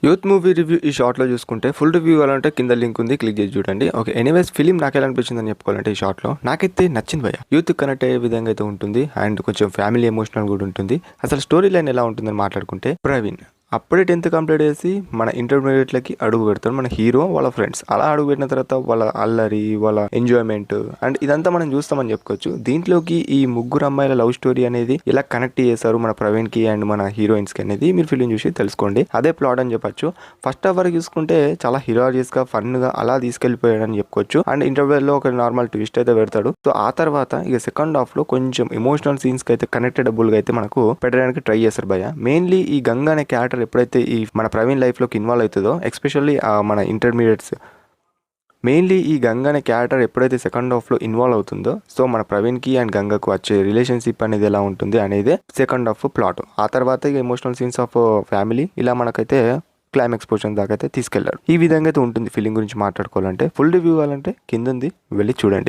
Youth movie review ఈ షార్ట్లో చూసుకుంటే ఫుల్ రివ్యూ ఇవ్వాలంటే కింద లింక్ ఉంది, క్లిక్ చేసి చూడండి. ఓకే, ఎనీవేస్ ఫిలిం నాకు ఎలా అనిపించిందని చెప్పుకోవాలంటే ఈ షార్ట్లో నాకైతే నచ్చింది భయ్య. యూత్ కనెక్ట్ అయ్యే విధంగా అయితే ఉంటుంది అండ్ కొంచెం ఫ్యామిలీ ఎమోషనల్ కూడా ఉంటుంది. అసలు స్టోరీ లైన్ ఎలా ఉంటుందని మాట్లాడుకుంటే, ప్రవీణ్ అప్పుడే 10th కంప్లీట్ చేసి మన ఇంటర్మీడియట్లకి అడుగు పెడతాడు మన హీరో వాళ్ళ ఫ్రెండ్స్. అలా అడుగు పెట్టిన తర్వాత వాళ్ళ అల్లరి, వాళ్ళ ఎంజాయ్మెంట్ అండ్ ఇదంతా మనం చూస్తామని చెప్పుకోవచ్చు. దీంట్లోకి ఈ ముగ్గురు అమ్మాయిల లవ్ స్టోరీ అనేది ఎలా కనెక్ట్ చేశారు మన ప్రవీణ్కి అండ్ మన హీరోయిన్స్కి అనేది మీరు ఫిలిం చూసి తెలుసుకోండి. అదే ప్లాట్ అని చెప్పొచ్చు. ఫస్ట్ హాఫ్ వరకు చూసుకుంటే చాలా హిలారియస్గా ఫన్గా అలా తీసుకెళ్ళిపోయాడని చెప్పుకోవచ్చు. అండ్ ఇంటర్వెల్లో ఒక నార్మల్ ట్విస్ట్ అయితే పెడతాడు. సో ఆ తర్వాత ఇక సెకండ్ హాఫ్లో కొంచెం ఎమోషనల్ సీన్స్కి అయితే కనెక్టెడబుల్గా అయితే మనకు పెట్టడానికి ట్రై చేస్తారు భయ్య. మెయిన్లీ ఈ గంగా అనే క్యారెక్టర్ ఎప్పుడైతే ఈ మన ప్రవీణ్ లైఫ్లోకి ఇన్వాల్వ్ అవుతుందో, ఎస్పెషల్లీ మన ఇంటర్మీడియట్స్ మెయిన్లీ ఈ గంగా అనే క్యారెక్టర్ ఎప్పుడైతే సెకండ్ హాఫ్లో ఇన్వాల్వ్ అవుతుందో, సో మన ప్రవీణ్కి అండ్ గంగకు వచ్చే రిలేషన్షిప్ అనేది ఎలా ఉంటుంది అనేది సెకండ్ హాఫ్ ప్లాట్. ఆ తర్వాత ఇక ఎమోషనల్ సీన్స్ ఆఫ్ ఫ్యామిలీ ఇలా మనకైతే క్లైమాక్స్ పోర్షన్ దాకా అయితే తీసుకెళ్లారు. ఈ విధంగా అయితే ఉంటుంది ఫిలిం గురించి మాట్లాడుకోవాలంటే. ఫుల్ రివ్యూ ఇవ్వాలంటే కింద ఉంది, వెళ్ళి చూడండి.